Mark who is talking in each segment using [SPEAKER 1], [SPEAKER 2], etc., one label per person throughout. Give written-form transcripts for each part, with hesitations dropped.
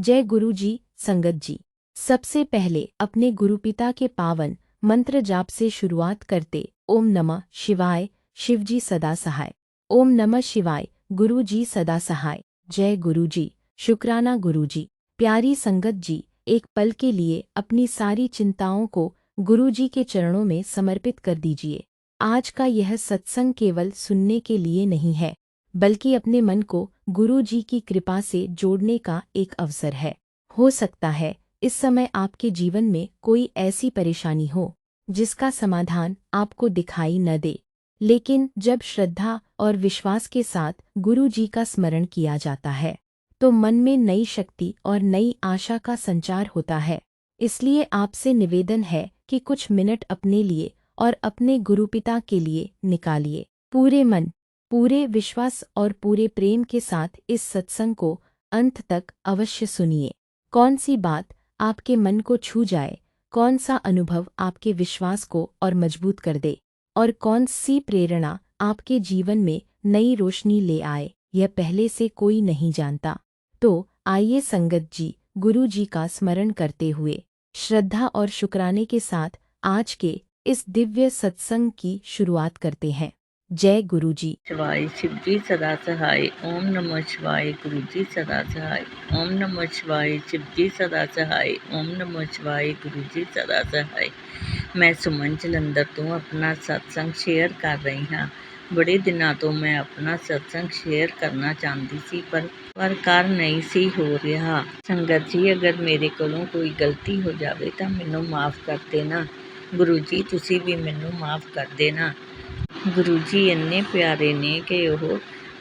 [SPEAKER 1] जय गुरु जी। संगत जी, सबसे पहले अपने गुरुपिता के पावन मंत्र जाप से शुरुआत करते। ओम नमः शिवाय, शिव जी सदा सहाय। ओम नमः शिवाय, गुरु जी सदा सहाय। जय गुरु जी। शुक्राना गुरु जी। प्यारी संगत जी, एक पल के लिए अपनी सारी चिंताओं को गुरु जी के चरणों में समर्पित कर दीजिए। आज का यह सत्संग केवल सुनने के लिए नहीं है, बल्कि अपने मन को गुरु जी की कृपा से जोड़ने का एक अवसर है। हो सकता है इस समय आपके जीवन में कोई ऐसी परेशानी हो जिसका समाधान आपको दिखाई न दे, लेकिन जब श्रद्धा और विश्वास के साथ गुरु जी का स्मरण किया जाता है तो मन में नई शक्ति और नई आशा का संचार होता है। इसलिए आपसे निवेदन है कि कुछ मिनट अपने लिए और अपने गुरुपिता के लिए निकालिए। पूरे मन, पूरे विश्वास और पूरे प्रेम के साथ इस सत्संग को अंत तक अवश्य सुनिए। कौन सी बात आपके मन को छू जाए, कौन सा अनुभव आपके विश्वास को और मजबूत कर दे, और कौन सी प्रेरणा आपके जीवन में नई रोशनी ले आए, यह पहले से कोई नहीं जानता। तो आइए संगत जी, गुरु जी का स्मरण करते हुए श्रद्धा और शुक्राने के साथ आज के इस दिव्य सत्संग की शुरुआत करते हैं। जय गुरु जी।
[SPEAKER 2] शिवाय, शिव जी सदा सहाय। ओम नमः शिवाय, गुरु जी सदा सहाय। ओम नमः शिवाय, शिव जी सदा सहाय। ओम नमः शिवाय, गुरु जी सदा सहाय। मैं सुमन जलंधर ਤੋਂ ਆਪਣਾ ਸਤਸੰਗ ਸ਼ੇਅਰ ਕਰ ਰਹੀ ਹਾਂ। ਬੜੇ ਦਿਨਾਂ ਤੋਂ ਮੈਂ ਆਪਣਾ ਸਤਸੰਗ ਸ਼ੇਅਰ ਕਰਨਾ ਚਾਹੁੰਦੀ ਸੀ, ਪਰ ਕਰ ਨਹੀਂ ਸੀ ਹੋ ਰਿਹਾ। ਸੰਗਤ ਜੀ, ਅਗਰ ਮੇਰੇ ਕੋਲੋਂ ਕੋਈ ਗਲਤੀ ਹੋ ਜਾਵੇ ਤਾਂ ਮੈਨੂੰ ਮਾਫ ਕਰ ਦੇਣਾ। ਗੁਰੂ ਜੀ, ਤੁਸੀਂ ਵੀ ਮੈਨੂੰ ਮਾਫ ਕਰ ਦੇਣਾ। ਗੁਰੂ ਜੀ ਇੰਨੇ ਪਿਆਰੇ ਨੇ ਕਿ ਉਹ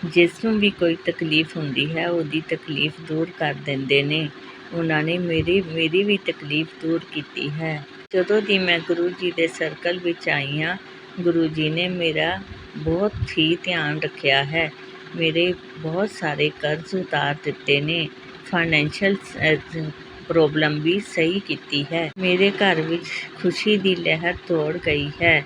[SPEAKER 2] ਜਿਸ ਨੂੰ ਵੀ ਕੋਈ ਤਕਲੀਫ ਹੁੰਦੀ ਹੈ ਉਹਦੀ ਤਕਲੀਫ ਦੂਰ ਕਰ ਦਿੰਦੇ ਨੇ। ਉਹਨਾਂ ਨੇ ਮੇਰੀ ਵੀ ਤਕਲੀਫ ਦੂਰ ਕੀਤੀ ਹੈ। ਜਦੋਂ ਦੀ ਮੈਂ ਗੁਰੂ ਜੀ ਦੇ ਸਰਕਲ ਵਿੱਚ ਆਈ ਹਾਂ, ਗੁਰੂ ਜੀ ਨੇ ਮੇਰਾ ਬਹੁਤ ਹੀ ਧਿਆਨ ਰੱਖਿਆ ਹੈ। ਮੇਰੇ ਬਹੁਤ ਸਾਰੇ ਕਰਜ਼ ਉਤਾਰ ਦਿੱਤੇ ਨੇ। ਫਾਈਨੈਂਸ਼ੀਅਲ ਪ੍ਰੋਬਲਮ ਵੀ ਸਹੀ ਕੀਤੀ ਹੈ। ਮੇਰੇ ਘਰ ਵਿੱਚ ਖੁਸ਼ੀ ਦੀ ਲਹਿਰ ਦੌੜ ਗਈ ਹੈ।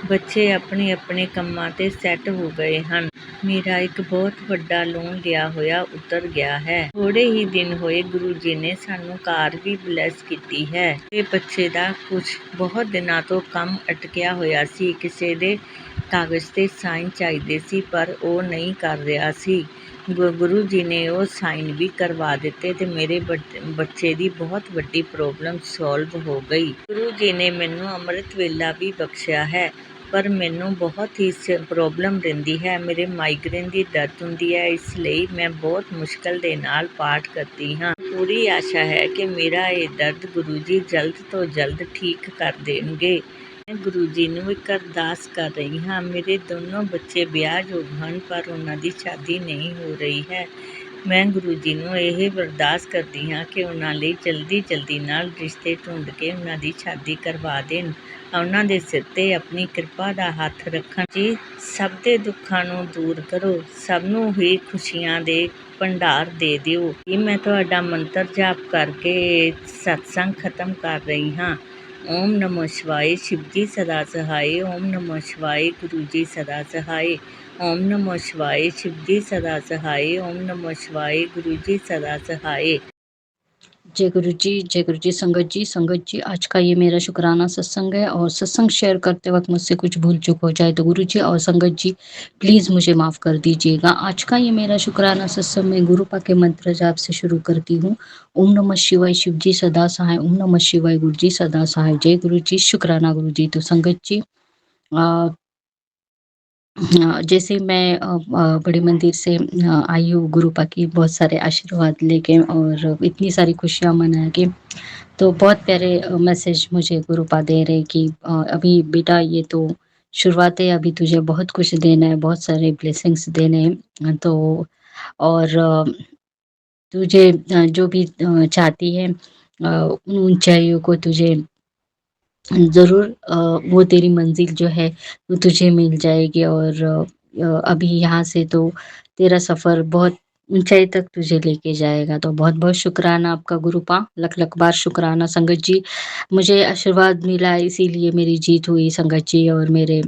[SPEAKER 2] ਬੱਚੇ ਆਪਣੇ ਆਪਣੇ ਕੰਮਾਂ 'ਤੇ ਸੈੱਟ ਹੋ ਗਏ ਹਨ। ਮੇਰਾ ਇੱਕ ਬਹੁਤ ਵੱਡਾ ਲੋਨ ਲਿਆ ਹੋਇਆ ਉਤਰ ਗਿਆ ਹੈ। ਥੋੜ੍ਹੇ ਹੀ ਦਿਨ ਹੋਏ ਗੁਰੂ ਜੀ ਨੇ ਸਾਨੂੰ ਕਾਰ ਵੀ ਬਲੈਸ ਕੀਤੀ ਹੈ। ਤੇ ਬੱਚੇ ਦਾ ਕੁਝ ਬਹੁਤ ਦਿਨਾਂ ਤੋਂ ਕੰਮ ਅਟਕਿਆ ਹੋਇਆ ਸੀ। ਕਿਸੇ ਦੇ ਕਾਗਜ਼ 'ਤੇ ਸਾਈਨ ਚਾਹੀਦੇ ਸੀ, ਪਰ ਉਹ ਨਹੀਂ ਕਰ ਰਿਹਾ ਸੀ। ਗੁਰੂ ਜੀ ਨੇ ਉਹ ਸਾਈਨ ਵੀ ਕਰਵਾ ਦਿੱਤੇ ਤੇ ਮੇਰੇ ਬੱਚੇ ਦੀ ਬਹੁਤ ਵੱਡੀ ਪ੍ਰੋਬਲਮ ਸੋਲਵ ਹੋ ਗਈ। ਗੁਰੂ ਜੀ ਨੇ ਮੈਨੂੰ ਅੰਮ੍ਰਿਤ ਵੇਲਾ ਵੀ ਬਖਸ਼ਿਆ ਹੈ, ਪਰ ਮੈਨੂੰ ਬਹੁਤ ਹੀ ਪ੍ਰੋਬਲਮ ਰਹਿੰਦੀ ਹੈ। ਮੇਰੇ ਮਾਈਗ੍ਰੇਨ ਦੀ ਦਰਦ ਹੁੰਦੀ ਹੈ, ਇਸ ਲਈ ਮੈਂ ਬਹੁਤ ਮੁਸ਼ਕਲ ਦੇ ਨਾਲ ਪਾਠ ਕਰਦੀ ਹਾਂ। ਪੂਰੀ ਆਸ਼ਾ ਹੈ ਕਿ ਮੇਰਾ ਇਹ ਦਰਦ ਗੁਰੂ ਜੀ ਜਲਦ ਤੋਂ ਜਲਦ ਠੀਕ ਕਰ ਦੇਣਗੇ। ਮੈਂ ਗੁਰੂ ਜੀ ਨੂੰ ਇੱਕ ਅਰਦਾਸ ਕਰ ਰਹੀ ਹਾਂ। ਮੇਰੇ ਦੋਨੋਂ ਬੱਚੇ ਵਿਆਹਯੋਗ ਹਨ, ਪਰ ਉਹਨਾਂ ਦੀ ਸ਼ਾਦੀ ਨਹੀਂ ਹੋ ਰਹੀ ਹੈ। ਮੈਂ ਗੁਰੂ ਜੀ ਨੂੰ ਇਹ ਅਰਦਾਸ ਕਰਦੀ ਹਾਂ ਕਿ ਉਹਨਾਂ ਲਈ ਜਲਦੀ ਨਾਲ ਰਿਸ਼ਤੇ ਢੂੰਢ ਕੇ ਉਹਨਾਂ ਦੀ ਸ਼ਾਦੀ ਕਰਵਾ ਦੇਣ। ਉਹਨਾਂ ਦੇ ਸਿਰ 'ਤੇ ਆਪਣੀ ਕਿਰਪਾ ਦਾ ਹੱਥ ਰੱਖਣ। ਜੀ, ਸਭ ਦੇ ਦੁੱਖਾਂ ਨੂੰ ਦੂਰ ਕਰੋ, ਸਭ ਨੂੰ ਹੀ ਖੁਸ਼ੀਆਂ ਦੇ ਭੰਡਾਰ ਦੇ ਦਿਓ। ਇਹ ਮੈਂ ਤੁਹਾਡਾ ਮੰਤਰ ਜਾਪ ਕਰਕੇ ਸਤਸੰਗ ਖਤਮ ਕਰ ਰਹੀ ਹਾਂ। ਓਮ ਨਮः शिवाय, शिव जी सदा सहाय। ओम नमः शिवाय, गुरु जी सदा सहाय। ओम नमः शिवाय, शिव जी सदा सहाय। ओम नमः शिवाय, गुरु जी सदा सहाय।
[SPEAKER 3] जय गुरु जी, जय गुरु जी। संगत जी, आज का ये मेरा शुक्राना सत्संग है और सत्संग शेयर करते वक्त मुझसे कुछ भूल चूक हो जाए तो गुरु जी और संगत जी प्लीज़ मुझे माफ़ कर दीजिएगा। आज का ये मेरा शुक्राना सत्संग मैं गुरुपा के मंत्र जाप से शुरू करती हूँ। ओम नमः शिवाय, शिव जी सदा सहाय। ओम नमः शिवाय, गुरु जी सदा सहाय। जय गुरु जी, शुक्राना गुरु जी। तो संगत जी, हाँ, जैसे मैं बड़े मंदिर से आई हूँ गुरुपा की बहुत सारे आशीर्वाद लेके और इतनी सारी खुशियाँ मना के, तो बहुत प्यारे मैसेज मुझे गुरुपा दे रहे कि अभी बेटा ये तो शुरुआत है, अभी तुझे बहुत कुछ देना है, बहुत सारे ब्लेसिंग्स देने हैं। तो और तुझे जो भी चाहती है उन ऊंचाइयों को तुझे ज़रूर वो तेरी मंजिल जो है वो तुझे मिल जाएगी। और अभी यहाँ से तो तेरा सफ़र बहुत ऊँचाई तक तुझे लेके जाएगा। तो बहुत-बहुत शुकराना आपका गुरुपा, लख-लख बार शुकराना संगत जी। मुझे आशीर्वाद मिला इसीलिए मेरी जीत हुई संगत जी, और मेरे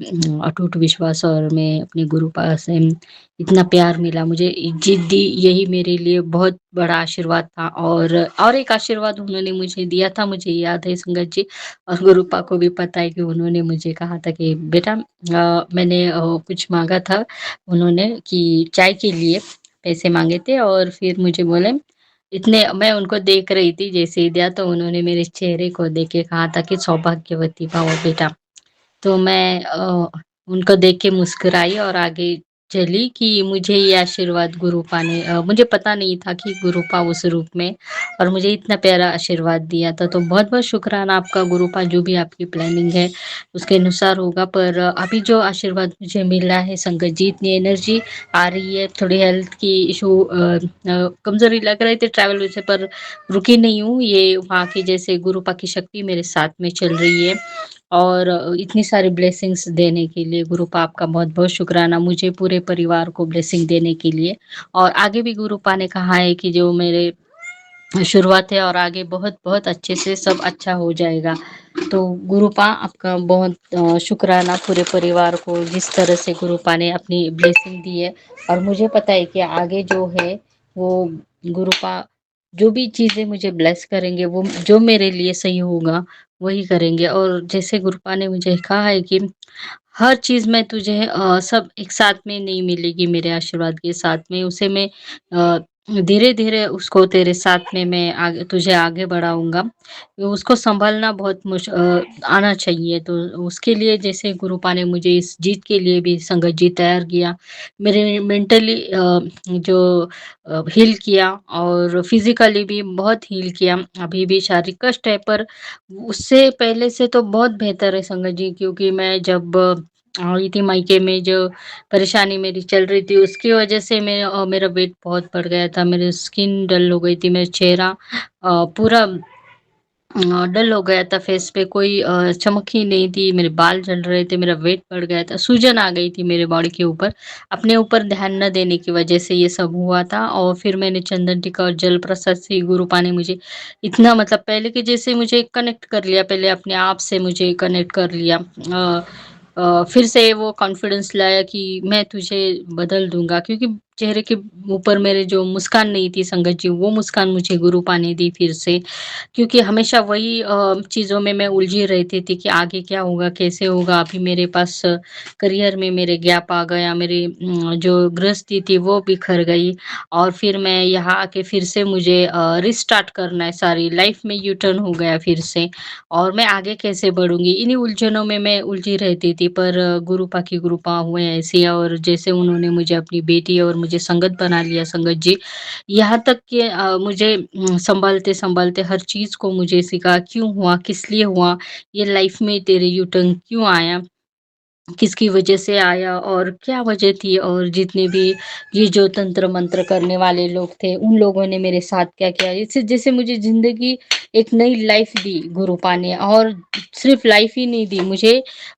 [SPEAKER 3] अटूट विश्वास और मैं अपने गुरुपा से इतना प्यार मिला मुझे, जीत दी, यही मेरे लिए बहुत बड़ा आशीर्वाद था। और एक आशीर्वाद उन्होंने मुझे दिया था, मुझे याद है संगत जी, और गुरुपा को भी पता है कि उन्होंने मुझे कहा था कि बेटा, मैंने कुछ माँगा था उन्होंने कि चाय के लिए पैसे माँगे थे, और फिर मुझे बोले इतने, मैं उनको देख रही थी, जैसे ही दिया तो उन्होंने मेरे चेहरे को देख के कहा था कि सौभाग्यवती भव बेटा। तो मैं उनको देख के मुस्कुराई और आगे चली कि मुझे ये आशीर्वाद गुरुपा ने, मुझे पता नहीं था कि गुरुपा उस रूप में और मुझे इतना प्यारा आशीर्वाद दिया था। तो बहुत-बहुत शुकराना आपका गुरुपा, जो भी आपकी प्लानिंग है उसके अनुसार होगा। पर अभी जो आशीर्वाद मुझे मिल रहा है संगत जी, इतनी एनर्जी आ रही है, थोड़ी हेल्थ की इशू, कमज़ोरी लग रही थी ट्रैवल वजह से, पर रुकी नहीं हूँ। ये वहाँ की जैसे गुरुपा की शक्ति मेरे साथ में चल रही है, और इतनी सारी ब्लेसिंग्स देने के लिए गुरुपा आपका बहुत-बहुत शुकराना, मुझे पूरे परिवार को ब्लेसिंग देने के लिए। और आगे भी गुरुपा ने कहा है कि जो मेरे शुरुआत है और आगे बहुत-बहुत अच्छे से सब अच्छा हो जाएगा। तो गुरुपा आपका बहुत शुकराना, पूरे परिवार को जिस तरह से गुरुपा ने अपनी ब्लेसिंग दी है, और मुझे पता है कि आगे जो है वो गुरुपा जो भी चीज़ें मुझे ब्लेस करेंगे, वो जो मेरे लिए सही होगा वही करेंगे। और जैसे गुरुपा ने मुझे कहा है कि हर चीज़ में तुझे सब एक साथ में नहीं मिलेगी, मेरे आशीर्वाद के साथ में उसे मैं धीरे-धीरे उसको तेरे साथ में मैं आगे तुझे आगे बढ़ाऊँगा। तो उसको सँभालना बहुत आना चाहिए। तो उसके लिए जैसे गुरुपा ने मुझे इस जीत के लिए भी संगत जी तैयार किया। मेरे मेंटली जो हील किया, और फिज़िकली भी बहुत हील किया। अभी भी शारीरिक कष्ट है, पर उससे पहले से तो बहुत बेहतर है संगत जी, क्योंकि मैं जब आई थी मायके में, जो परेशानी मेरी चल रही थी उसकी वजह से मेरा वेट बहुत बढ़ गया था, मेरी स्किन डल हो गई थी, मेरा चेहरा पूरा डल हो गया था, फेस पे कोई चमक ही नहीं थी, मेरे बाल झड़ रहे थे, मेरा वेट बढ़ गया था, सूजन आ गई थी मेरे बॉडी के ऊपर। अपने ऊपर ध्यान न देने की वजह से ये सब हुआ था, और फिर मैंने चंदन टीका और जल प्रसाद से गुरुपा ने मुझे इतना, मतलब पहले के जैसे मुझे कनेक्ट कर लिया, पहले अपने आप से मुझे कनेक्ट कर लिया। फिर से वो कॉन्फिडेंस लाया कि मैं तुझे बदल दूँगा, क्योंकि चेहरे के ऊपर मेरे जो मुस्कान नहीं थी संगत जी, वो मुस्कान मुझे गुरुपा ने दी फिर से। क्योंकि हमेशा वही चीज़ों में मैं उलझी रहती थी कि आगे क्या होगा, कैसे होगा? अभी मेरे पास करियर में मेरे गैप आ गया, मेरी जो गृहस्थी थी वो बिखर गई, और फिर मैं यहाँ आके फिर से मुझे रिस्टार्ट करना है, सारी लाइफ में यू टर्न हो गया फिर से, और मैं आगे कैसे बढ़ूँगी? इन्हीं उलझनों में मैं उलझी रहती थी, पर गुरुपा की कृपा हुए ऐसी, और जैसे उन्होंने मुझे अपनी बेटी और मुझे संगत बना लिया संगत जी, यहाँ तक कि मुझे सँभालते-सँभालते हर चीज़ को मुझे सिखा, क्यों हुआ, किस लिए हुआ, ये लाइफ़ में तेरे यू टर्न क्यों आया? किसकी वजह से आया और क्या वजह थी, और जितने भी ये जो तंत्र मंत्र करने वाले लोग थे, उन लोगों ने मेरे साथ क्या किया, इससे जैसे मुझे जिंदगी एक नई लाइफ दी गुरुपा ने, और सिर्फ लाइफ ही नहीं दी मुझे,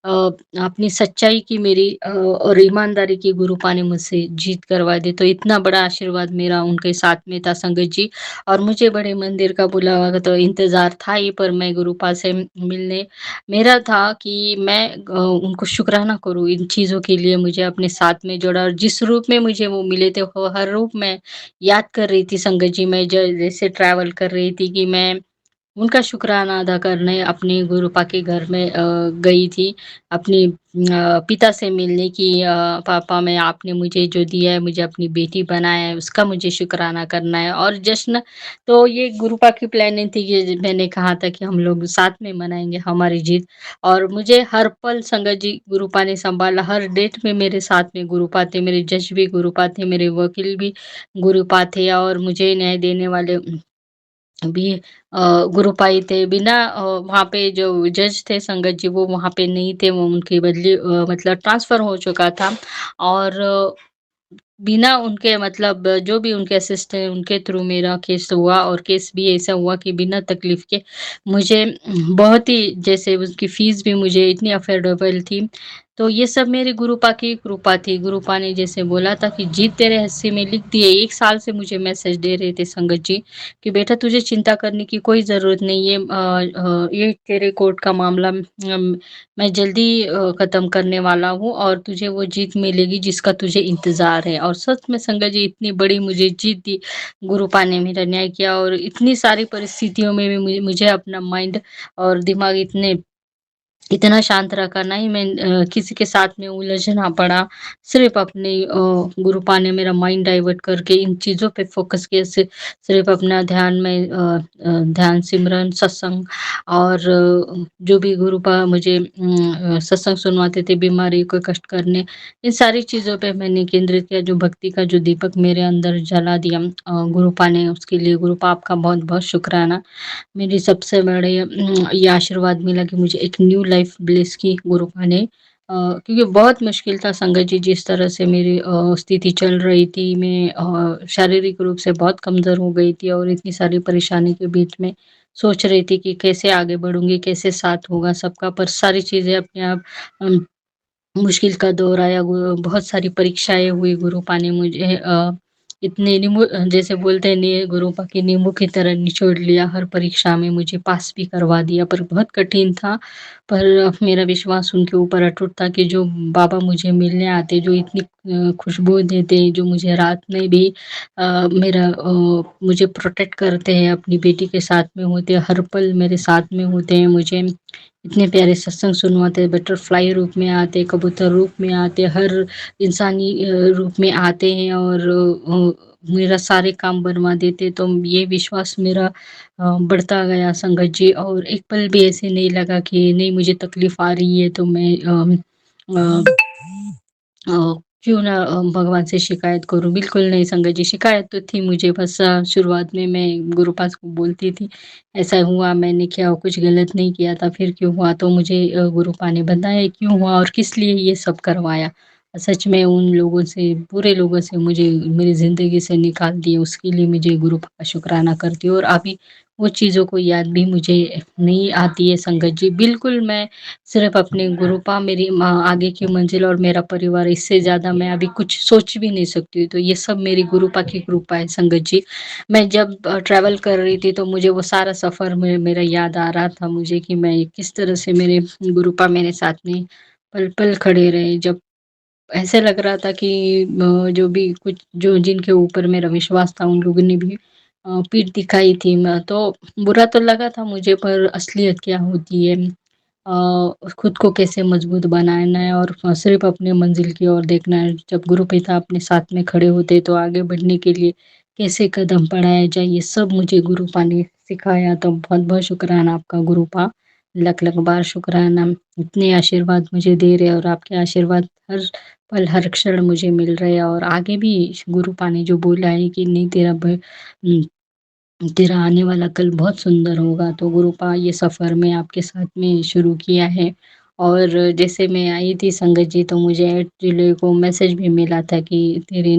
[SPEAKER 3] अपनी सच्चाई की मेरी और ईमानदारी की गुरुपा ने मुझसे जीत करवा दी। तो इतना बड़ा आशीर्वाद मेरा उनके साथ में था संगत जी, और मुझे बड़े मंदिर का बुलावा का तो इंतजार था ही, पर मैं गुरुपा से मिलने मेरा था कि मैं उनको शुकराना करूँ इन चीज़ों के लिए, मुझे अपने साथ में जोड़ा, और जिस रूप में मुझे वो मिले थे, वो हर रूप मैं याद कर रही थी संगत जी। मैं जैसे ट्रैवल कर रही थी कि मैं उनका शुक्राना अदा करने अपने गुरुपा के घर में गई थी, अपनी पिता से मिलने की, पापा मैं आपने मुझे जो दिया है, मुझे अपनी बेटी बनाया है, उसका मुझे शुक्राना करना है, और जश्न तो ये गुरुपा की प्लानिंग थी कि मैंने कहा था कि हम लोग साथ में मनाएँगे हमारी जीत, और मुझे हर पल संगत जी गुरुपा ने सँभाला, हर डेट में मेरे साथ में गुरुपा थे, मेरे जज भी गुरुपा थे, मेरे वकील भी गुरुपा थे, और मुझे न्याय देने वाले भी गुरुपाई थे। बिना वहाँ पे जो जज थे संगत जी, वो वहाँ पे नहीं थे, वो उनकी बदली मतलब ट्रांसफ़र हो चुका था, और बिना उनके मतलब जो भी उनके असिस्ट हैं, उनके थ्रू मेरा केस हुआ, और केस भी ऐसा हुआ कि बिना तकलीफ़ के मुझे बहुत ही, जैसे उसकी फ़ीस भी मुझे इतनी अफ़ोर्डेबल थी, तो ये सब मेरी गुरुपा की कृपा थी। गुरुपा ने जैसे बोला था कि जीत तेरे हिस्से में लिख दी है। 1 साल से मुझे मैसेज दे रहे थे संगत जी कि बेटा तुझे चिंता करने की कोई ज़रूरत नहीं है। ये तेरे कोर्ट का मामला मैं जल्दी ख़त्म करने वाला हूँ और तुझे वो जीत मिलेगी जिसका तुझे इंतज़ार है। और सच में संगत जी इतनी बड़ी मुझे जीत दी, गुरुपा ने मेरा न्याय किया और इतनी सारी परिस्थितियों में भी मुझे अपना माइंड और दिमाग इतना शांत रखा, ना ही मैं किसी के साथ में उलझ ना पड़ा। सिर्फ़ अपने गुरुपा ने मेरा माइंड डाइवर्ट करके इन चीज़ों पे फ़ोकस किया, सिर्फ़ अपना ध्यान में ध्यान, सिमरन, सत्संग और जो भी गुरुपा मुझे सत्संग सुनवाते थे, बीमारी को कष्ट करने, इन सारी चीज़ों पे मैंने केंद्रित किया। जो भक्ति का जो दीपक मेरे अंदर जला दिया गुरुपा ने, उसके लिए गुरुपा आपका बहुत-बहुत शुक्राना। मेरी सबसे बड़े ये आशीर्वाद मिला कि मुझे एक न्यू लाइफ ब्लेस की गुरुपा ने, क्योंकि बहुत मुश्किल था संगत जी, जिस तरह से मेरी स्थिति चल रही थी। मैं शारीरिक रूप से बहुत कमज़ोर हो गई थी और इतनी सारी परेशानी के बीच में सोच रही थी कि कैसे आगे बढ़ूँगी, कैसे साथ होगा सबका, पर सारी चीज़ें अपने आप अम मुश्किल का दौर आया, बहुत सारी परीक्षाएँ हुई, गुरुपा ने मुझे इतने जैसे बोलते हैं गुरुपा के नींबू की तरह निचोड़ लिया, हर परीक्षा में मुझे पास भी करवा दिया, पर बहुत कठिन था। पर मेरा विश्वास उनके ऊपर अटूट था कि जो बाबा मुझे मिलने आते, जो इतनी खुशबू देते, जो मुझे रात में भी मुझे प्रोटेक्ट करते हैं, अपनी बेटी के साथ में होते हैं, हर पल मेरे साथ में होते हैं, मुझे इतने प्यारे सत्संग सुनवाते, बटरफ्लाई रूप में आते, कबूतर रूप में आते, हर इंसानी रूप में आते हैं और मेरा सारे काम बनवा देते। तो ये विश्वास मेरा बढ़ता गया संगत जी, और एक पल भी ऐसे नहीं लगा कि नहीं मुझे तकलीफ़ आ रही है तो मैं अ अ, क्यों ना भगवान से शिकायत करूँ। बिल्कुल नहीं संगत जी, शिकायत तो थी मुझे, बस शुरुआत में मैं गुरुपास को बोलती थी, ऐसा हुआ, मैंने क्या कुछ गलत नहीं किया था, फिर क्यों हुआ? तो मुझे गुरुपा ने बताया क्यों हुआ और किस लिए ये सब करवाया। सच में उन लोगों से, बुरे लोगों से मुझे मेरी ज़िंदगी से निकाल दिए, उसके लिए मुझे गुरुपा का शुक्राना करती हूँ और अभी वो चीज़ों को याद भी मुझे नहीं आती है संगत जी। बिल्कुल मैं सिर्फ़ अपने गुरुपा मेरी आगे की मंज़िल और मेरा परिवार, इससे ज़्यादा मैं अभी कुछ सोच भी नहीं सकती हूँ। तो ये सब मेरी गुरुपा की कृपा है संगत जी। मैं जब ट्रैवल कर रही थी तो मुझे वो सारा सफ़र में मेरा याद आ रहा था मुझे कि मैं किस तरह से मेरे गुरुपा मेरे साथ में पल-पल खड़े रहे। जब ऐसे लग रहा था कि जो भी कुछ जो जिनके ऊपर मेरा विश्वास था उन लोगों ने भी पीठ दिखाई थी। तो बुरा तो लगा था मुझे, पर असलियत क्या होती है, खुद को कैसे मजबूत बनाना है और सिर्फ अपने मंजिल की ओर देखना है। जब गुरु पिता अपने साथ में खड़े होते तो आगे बढ़ने के लिए कैसे कदम बढ़ाया जाए, ये सब मुझे गुरुपा ने सिखाया। तो बहुत बहुत शुक्राना आपका गुरुपा, लख लख बार शुक्राना। इतने आशीर्वाद मुझे दे रहे और आपके आशीर्वाद हर पल हर क्षण मुझे मिल रहे हैं और आगे भी गुरुपा ने जो बोला है कि नहीं तेरा आने वाला कल बहुत सुंदर होगा। तो गुरुपा ये सफ़र मैं आपके साथ में शुरू किया है और जैसे मैं आई थी संगत जी तो मुझे 8 जुलाई को मैसेज भी मिला था कि तेरे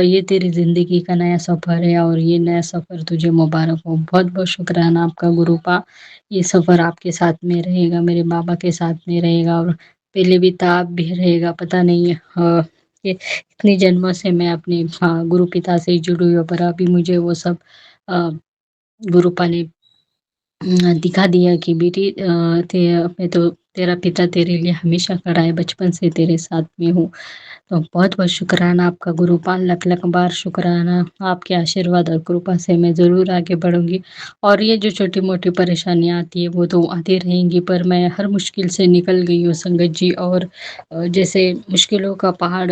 [SPEAKER 3] ये तेरी ज़िंदगी का नया सफ़र है और ये नया सफ़र तुझे मुबारक हो। बहुत-बहुत शुक्राना आपका गुरुपा। ये सफ़र आपके साथ में रहेगा, मेरे बाबा के साथ में रहेगा और पहले भी था, अब भी रहेगा, पता नहीं ये इतने जन्मों से मैं अपने गुरु पिता से ही जुड़ी हुई हूँ, पर अभी मुझे वो सब अ, गुरुपा ने दिखा दिया कि बेटी मैं तो तेरा पिता तेरे लिए हमेशा खड़ा है, बचपन से तेरे साथ में हूँ। तो बहुत-बहुत शुक्राना आपका गुरुपाल, लख-लख बार शुक्राना। आपके आशीर्वाद और कृपा से मैं ज़रूर आगे बढ़ूँगी और ये जो छोटी-मोटी परेशानियाँ आती हैं, वो तो आती रहेंगी, पर मैं हर मुश्किल से निकल गई हूँ संगत जी। और जैसे मुश्किलों का पहाड़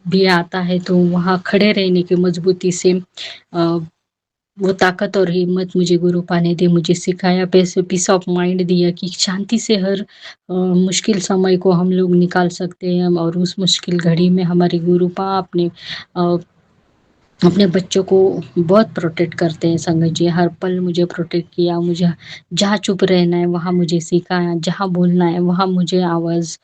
[SPEAKER 3] भी आता है, तो वहाँ खड़े रहने की मज़बूती से अ, वो ताकत और हिम्मत मुझे गुरुपा ने दी, मुझे सिखाया, पीस ऑफ माइंड दिया कि शांति से हर मुश्किल समय को हम लोग निकाल सकते हैं और उस मुश्किल घड़ी में हमारे गुरुपा अ, अपने बच्चों को बहुत प्रोटेक्ट करते हैं संगत जी। हर पल मुझे प्रोटेक्ट किया, मुझे जहाँ चुप रहना है वहाँ मुझे सिखाया, जहाँ बोलना है वहाँ मुझे आवाज़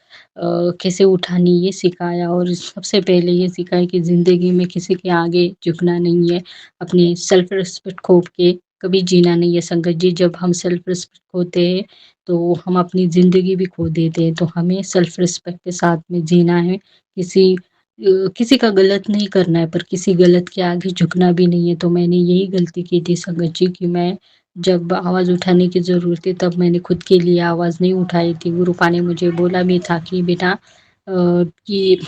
[SPEAKER 3] कैसे उठानी ये सिखाया और सबसे पहले ये सिखाया कि ज़िंदगी में किसी के आगे झुकना नहीं है, अपनी सेल्फ रिस्पेक्ट खो के कभी जीना नहीं है संगत जी। जब हम सेल्फ रिस्पेक्ट खोते हैं, तो हम अपनी ज़िंदगी भी खो देते हैं। तो हमें सेल्फ रिस्पेक्ट के साथ में जीना है। किसी का गलत नहीं करना है, पर किसी गलत के आगे झुकना भी नहीं है। तो मैंने यही गलती की थी संगत जी कि मैं जब आवाज़ उठाने की ज़रूरत थी, तब मैंने खुद के लिए आवाज़ नहीं उठाई थी। गुरुपा ने मुझे बोला भी था कि बेटा कि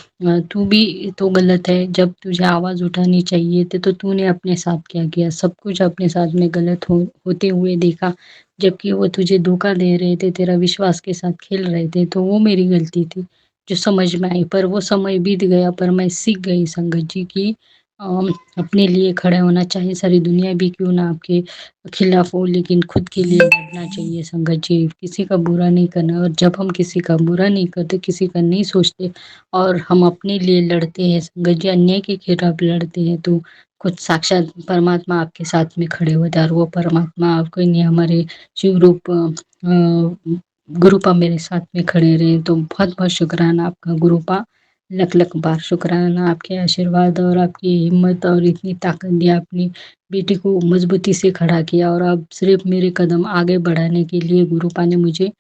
[SPEAKER 3] तू भी तो गलत है, जब तुझे आवाज़ उठानी चाहिए थी तो तूने अपने साथ क्या किया? सब कुछ अपने साथ में गलत होते हुए देखा, जबकि वो तुझे धोखा दे रहे थे, तेरा विश्वास के साथ खेल रहे थे। तो वो मेरी गलती थी, जो समझ में आई। पर वो समय बीत गया, पर मैं सीख गई संगत जी कि अपने लिए खड़े होना चाहिए, सारी दुनिया भी क्यों ना आपके खिलाफ हो, लेकिन खुद के लिए लड़ना चाहिए संगत जी। किसी का बुरा नहीं करना, और जब हम किसी का बुरा नहीं करते, किसी का नहीं सोचते और हम अपने लिए लड़ते हैं संगत जी, अन्याय के खिलाफ लड़ते हैं, तो खुद साक्षात परमात्मा आपके साथ में खड़े होते हैं। और वो परमात्मा आपको नहीं, हमारे शिव रूप गुरुपा मेरे साथ में खड़े रहे। तो बहुत बहुत शुक्राना आपका गुरुपा, लख लख बार शुक्राना। आपके आशीर्वाद और आपकी हिम्मत और इतनी ताकत दिया, अपनी बेटी को मजबूती से खड़ा किया, और अब सिर्फ मेरे कदम आगे बढ़ाने के लिए गुरुपा ने मुझे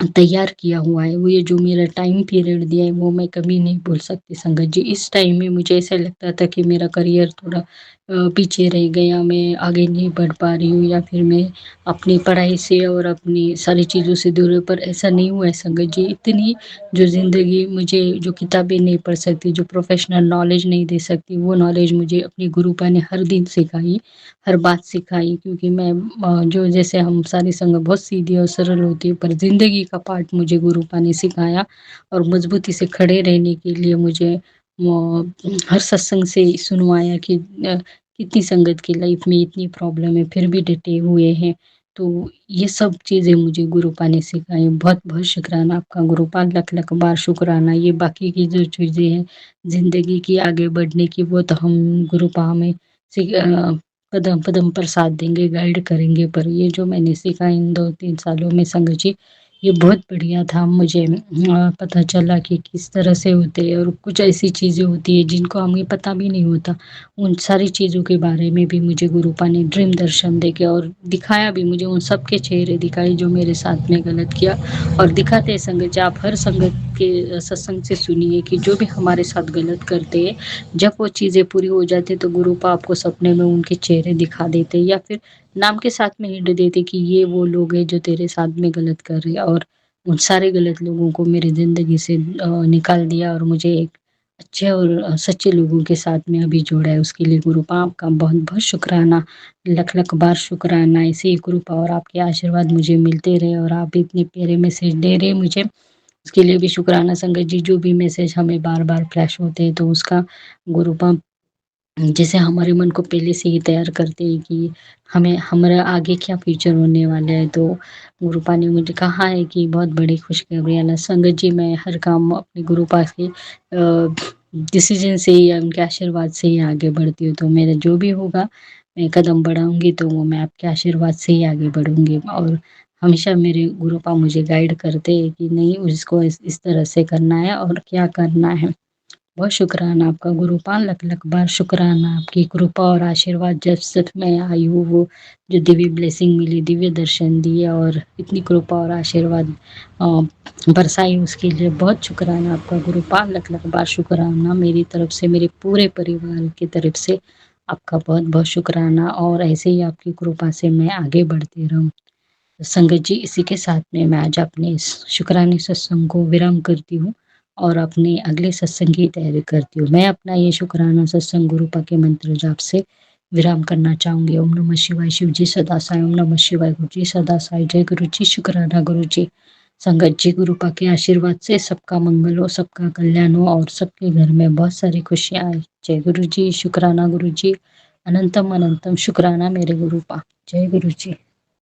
[SPEAKER 3] तैयार किया हुआ है। वो ये जो मेरा टाइम पीरियड दिया है, वो मैं कभी नहीं भूल सकती संगत जी। इस टाइम में मुझे ऐसा लगता था कि मेरा करियर थोड़ा पीछे रह गया, मैं आगे नहीं बढ़ पा रही हूँ, या फिर मैं अपनी पढ़ाई से और अपनी सारी चीज़ों से दूर हूँ। पर ऐसा नहीं हुआ है संगत जी। इतनी जो ज़िंदगी मुझे, जो किताबें नहीं पढ़ सकती, जो प्रोफेशनल नॉलेज नहीं दे सकती, वो नॉलेज मुझे अपनी गुरुपा ने हर दिन सिखाई, हर बात सिखाई। क्योंकि मैं जो जैसे हम सारी संगत बहुत सीधी और सरल होती है, पर ज़िंदगी का पाठ मुझे गुरुपा ने सिखाया, और मजबूती से खड़े रहने के लिए मुझे हर सत्संग से सुनवाया कि कितनी संगत की लाइफ में इतनी प्रॉब्लम है, फिर भी डटे हुए हैं। तो ये सब चीज़ें मुझे गुरुपा ने सिखाई। बहुत बहुत शुक्राना आपका गुरुपा, लख लख बार शुक्राना। ये बाकी की जो चीज़ें हैं ज़िंदगी की आगे बढ़ने की, वो तो हम गुरुपा हमें कदम कदम पर साथ देंगे, गाइड करेंगे। पर ये जो मैंने सीखा इन 2-3 सालों में संगत जी, ये बहुत बढ़िया था। मुझे पता चला कि किस तरह से होते हैं, और कुछ ऐसी चीज़ें होती है जिनको हमें पता भी नहीं होता। उन सारी चीज़ों के बारे में भी मुझे गुरुपा ने ड्रीम दर्शन देके और दिखाया भी, मुझे उन सब के चेहरे दिखाए जो मेरे साथ में गलत किया। और दिखाते हैं संगत जी, आप हर संगत के सत्संग से सुनिए कि जो भी हमारे साथ गलत करते हैं, जब वो चीज़ें पूरी हो जाती है, तो गुरुपा आपको सपने में उनके चेहरे दिखा देते हैं, या फिर नाम के साथ में हिंट देते कि ये वो लोग हैं जो तेरे साथ में गलत कर रहे हैं। और उन सारे गलत लोगों को मेरी ज़िंदगी से निकाल दिया, और मुझे एक अच्छे और सच्चे लोगों के साथ में अभी जोड़ा है। उसके लिए गुरुपा आपका बहुत बहुत शुक्राना, लख लख बार शुक्राना। ऐसे ही गुरुपा और आपके आशीर्वाद मुझे मिलते रहे, और आप इतने प्यारे मैसेज दे रहे मुझे, उसके लिए भी शुक्राना संगत जी। जो भी मैसेज हमें बार बार फ्लैश होते हैं, तो उसका गुरुपा जैसे हमारे मन को पहले से ही तैयार करते हैं कि हमें हमारा आगे क्या फ्यूचर होने वाला है। तो गुरुपा ने मुझे कहा है कि बहुत बड़ी खुशखबरी है ना संगत जी। मैं हर काम अपने गुरुपा के डिसीजन से ही या उनके आशीर्वाद से ही आगे बढ़ती हूँ। तो मेरा जो भी होगा, मैं कदम बढ़ाऊंगी, तो वो मैं आपके आशीर्वाद से ही आगे बढ़ूंगी। और हमेशा मेरे गुरुपा मुझे गाइड करते हैं कि नहीं, उसको इस तरह से करना है और क्या करना है। बहुत शुक्राना आपका गुरुपाल, लख लख बार शुक्राना। आपकी कृपा और आशीर्वाद जब से मैं आई हूँ, वो जो दिव्य ब्लेसिंग मिली, दिव्य दर्शन दिए, और इतनी कृपा और आशीर्वाद बरसाई, उसके लिए बहुत शुक्राना आपका गुरुपाल, लख लख बार शुक्राना। मेरी तरफ से, मेरे पूरे परिवार की तरफ से आपका बहुत बहुत शुक्राना। और ऐसे ही आपकी कृपा से मैं आगे बढ़ती रहूँ। संगत जी, इसी के साथ में मैं आज अपने इस शुक्राने सत्संग को विराम करती हूँ, और अपने अगले सत्संग की तैयारी करती हूँ। मैं अपना ये शुक्राना सत्संग गुरुपा के मंत्र जाप से विराम करना चाहूँगी। ओम नमः शिवाय, शिव जी सदा साई। ओम नमः शिवाय, गुरु जी सदा साई। जय गुरु जी, शुक्राना गुरु जी। संगत जी, गुरुपा के आशीर्वाद से सबका मंगल हो, सबका कल्याण हो, और सबके घर में बहुत सारी खुशियाँ आए। जय गुरु जी, शुक्राना गुरु जी। अनंतम अनंतम शुक्राना मेरे गुरुपा। जय गुरु जी।